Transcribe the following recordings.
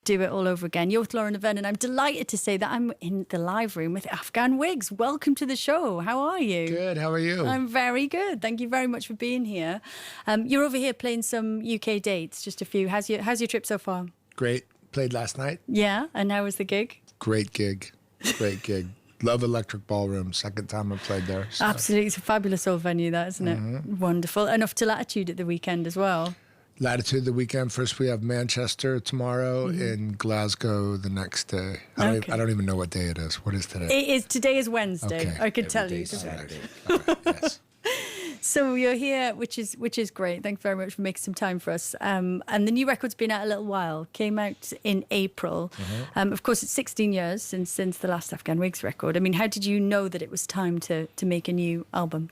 do it all over again. You're with Lauren Laverne, and I'm delighted to say that I'm in the live room with Afghan Whigs. Welcome to the show. How are you? Good. How are you? I'm very good. Thank you very much for being here. You're over here playing some UK dates, just a few. How's your trip so far? Great. Played last night. Yeah, and how was the gig? Great gig. Great gig. Love Electric Ballroom. Second time I played there. So. Absolutely. It's a fabulous old venue, that, isn't it? Mm-hmm. Wonderful. And off to Latitude at the weekend as well. Latitude the weekend. First we have Manchester tomorrow and Glasgow the next day. I don't even know what day it is. What is today? Today is Wednesday. Okay. I could tell you. Saturday. All right. Yes. So you're here, which is great. Thanks very much for making some time for us. And the new record's been out a little while. Came out in April. Of course, it's 16 years since the last Afghan Whigs record. I mean, how did you know that it was time to make a new album?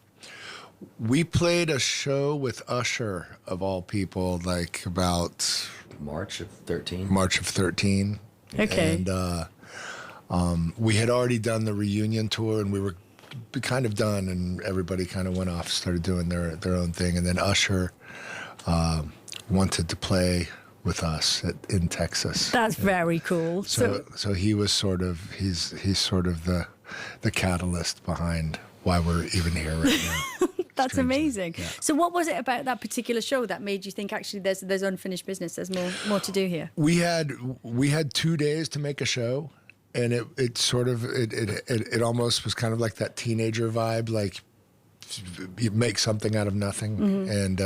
We played a show with Usher, of all people, like about March of 13. March of 13. Okay. And we had already done the reunion tour, and we were kind of done, and everybody kind of went off, started doing their own thing. And then Usher wanted to play with us in Texas. That's very cool. So he was sort of he's sort of the catalyst behind why we're even here right now. That's amazing. Yeah. So what was it about that particular show that made you think actually there's unfinished business, there's more to do here? We had 2 days to make a show, and it almost was kind of like that teenager vibe, like you make something out of nothing and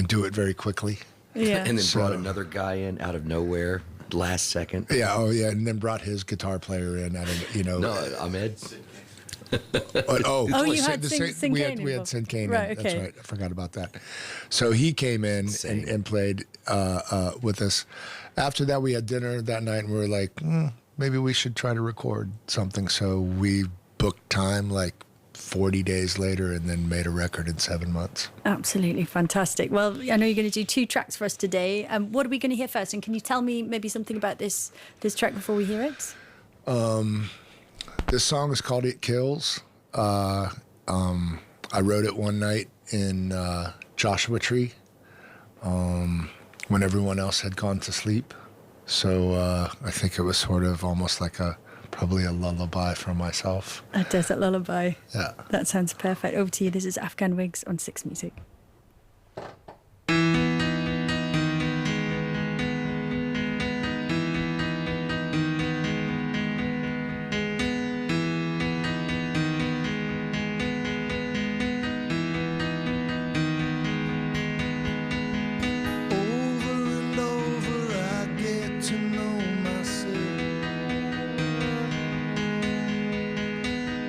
do it very quickly. Yeah. And then brought another guy in out of nowhere last second. Yeah, and then brought his guitar player in out of, No, Ahmed. You had Sin we Kane had Sin Kane in. Right, okay. That's right. I forgot about that. So he came in and played with us. After that, we had dinner that night, and we were like, maybe we should try to record something. So we booked time like 40 days later and then made a record in 7 months. Absolutely fantastic. Well, I know you're going to do 2 tracks for us today. What are we going to hear first? And can you tell me maybe something about this track before we hear it? This song is called It Kills. I wrote it one night in Joshua Tree when everyone else had gone to sleep. So I think it was sort of almost like probably a lullaby for myself. A desert lullaby. Yeah. That sounds perfect. Over to you. This is Afghan Whigs on 6Music.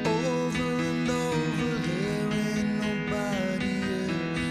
Over and over, there ain't nobody else.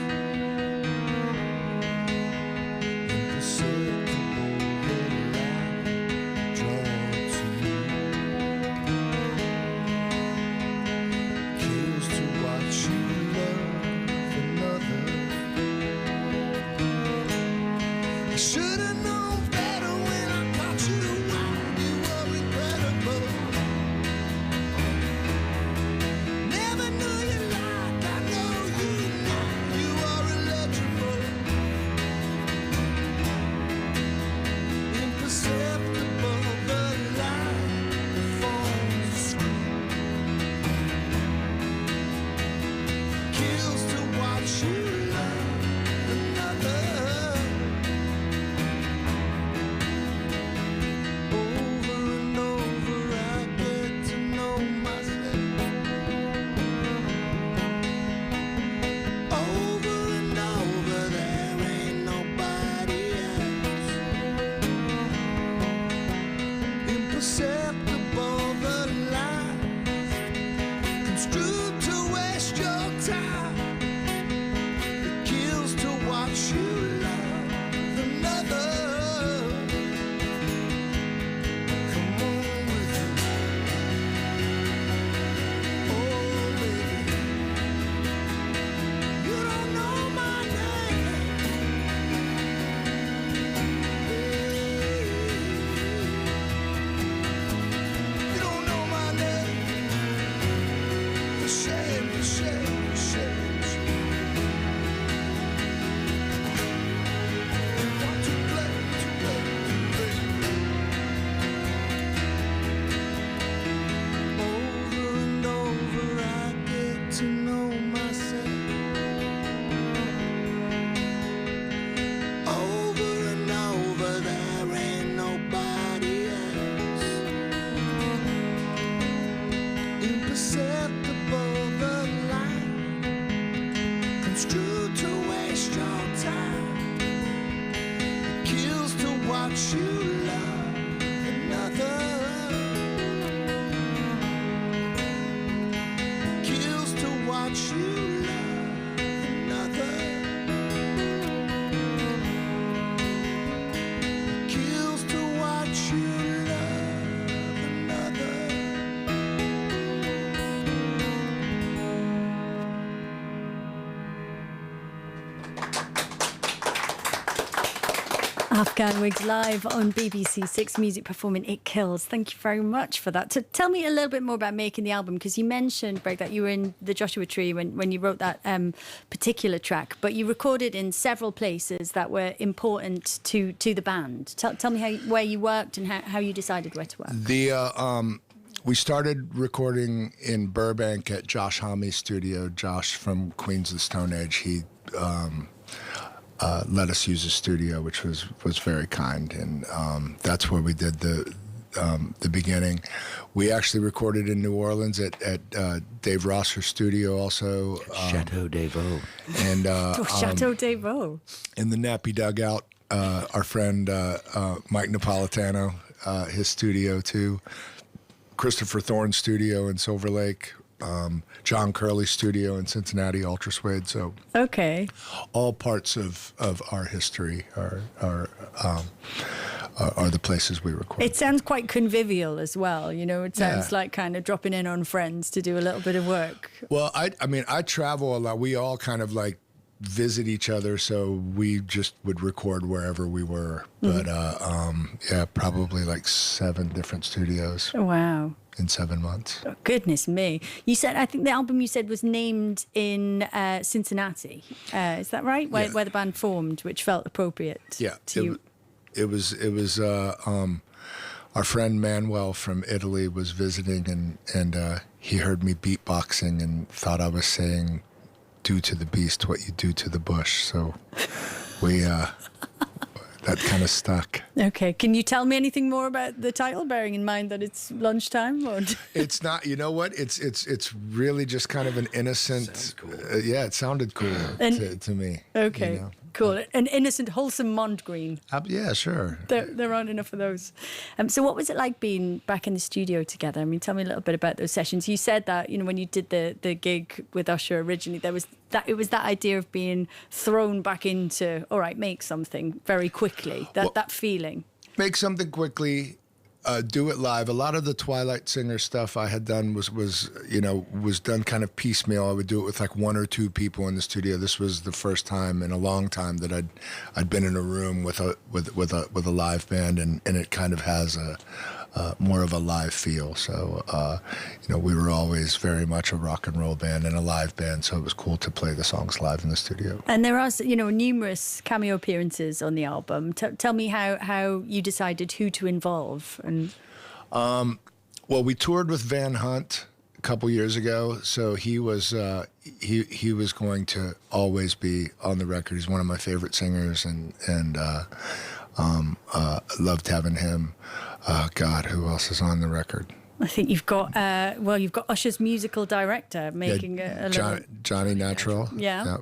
Afghan Whigs live on BBC 6Music performing It Kills. Thank you very much for that. So tell me a little bit more about making the album, because you mentioned, Greg, that you were in the Joshua Tree when you wrote that particular track, but you recorded in several places that were important to the band. Tell me where you worked and how you decided where to work. We started recording in Burbank at Josh Homme's studio. Josh from Queens of the Stone Age. He let us use his studio, which was very kind, and that's where we did the beginning. We actually recorded in New Orleans at Dave Rosser's studio, also. Chateau Deveau. And Chateau Deveau. In the Nappy Dugout, our friend Mike Napolitano, his studio too. Christopher Thorne's studio in Silver Lake. John Curley's studio in Cincinnati, Ultra Suede. So okay, all parts of our history are the places we record. It sounds quite convivial as well. You know, it sounds like kind of dropping in on friends to do a little bit of work. Well, I mean, I travel a lot. We all kind of like visit each other, so we just would record wherever we were. But yeah, probably like 7 different studios. Wow. In 7 months. Oh, goodness me. You said, I think the album you said was named in Cincinnati. Is that right? Where the band formed, which felt appropriate to you? It was our friend Manuel from Italy was visiting, and he heard me beatboxing and thought I was saying, "Do to the beast what you do to the bush." So we that kind of stuck. Okay. Can you tell me anything more about the title, bearing in mind that it's lunchtime? Or? It's not. You know what? It's really just kind of an innocent. Sounds cool. Yeah, it sounded cool to me. Okay. You know? Cool. An innocent, wholesome Montgreen. Yeah, sure. There aren't enough of those. So what was it like being back in the studio together? I mean, tell me a little bit about those sessions. You said that, you know, when you did the gig with Usher originally, it was that idea of being thrown back into, all right, make something very quickly, that feeling. Make something quickly, do it live. A lot of the Twilight Singer stuff I had done was done kind of piecemeal. I would do it with like 1 or 2 people in the studio. This was the first time in a long time that I'd been in a room with a live band, and it kind of has a more of a live feel. So we were always very much a rock and roll band and a live band, so it was cool to play the songs live in the studio. And there are numerous cameo appearances on the album. Tell me how you decided who to involve. And well, we toured with Van Hunt a couple years ago, so he was he was going to always be on the record. He's one of my favorite singers, and loved having him. God, who else is on the record? I think you've got Usher's musical director making a little... Johnny Natural. Yeah.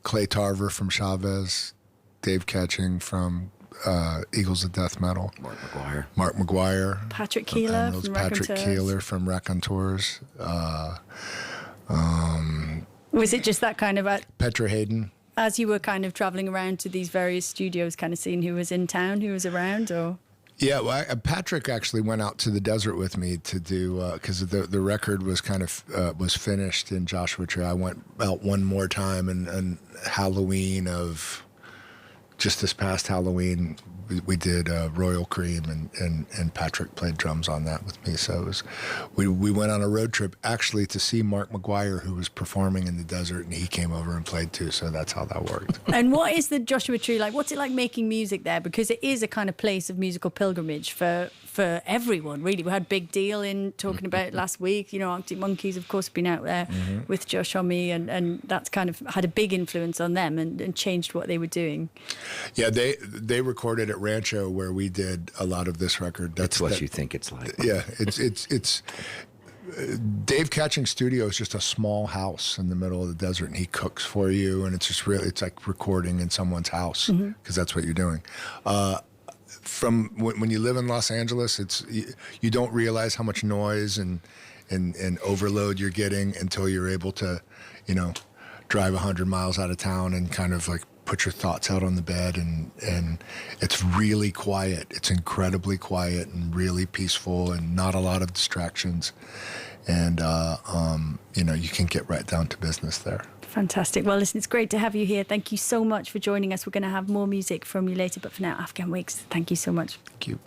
Clay Tarver from Chavez, Dave Ketching from Eagles of Death Metal. Mark McGuire. Patrick Keeler from Raconteurs. Was it just that kind of... Petra Hayden. As you were kind of traveling around to these various studios, kind of seeing who was in town, who was around, or... Yeah, well, Patrick actually went out to the desert with me to do, because the record was kind of was finished in Joshua Tree. I went out one more time, and Halloween of just this past Halloween, we did Royal Cream, and Patrick played drums on that with me. So it was, we went on a road trip actually to see Mark McGuire, who was performing in the desert, and he came over and played too. So that's how that worked. And what is the Joshua Tree like? What's it like making music there? Because it is a kind of place of musical pilgrimage for everyone, really. We had Big Deal in talking about it last week. You know, Arctic Monkeys, of course, have been out there with Josh Homme, and that's kind of had a big influence on them and changed what they were doing. Yeah, they recorded at Rancho, where we did a lot of this record. That's what you think it's like. Yeah, it's Dave Ketching's studio is just a small house in the middle of the desert, and he cooks for you, and it's like recording in someone's house, because that's what you're doing. From when you live in Los Angeles, you don't realize how much noise and overload you're getting until you're able to, drive 100 miles out of town and kind of like put your thoughts out on the bed, and it's really quiet. It's incredibly quiet and really peaceful, and not a lot of distractions. And you can get right down to business there. Fantastic. Well, listen, it's great to have you here. Thank you so much for joining us. We're going to have more music from you later, but for now, Afghan Whigs, thank you so much. Thank you.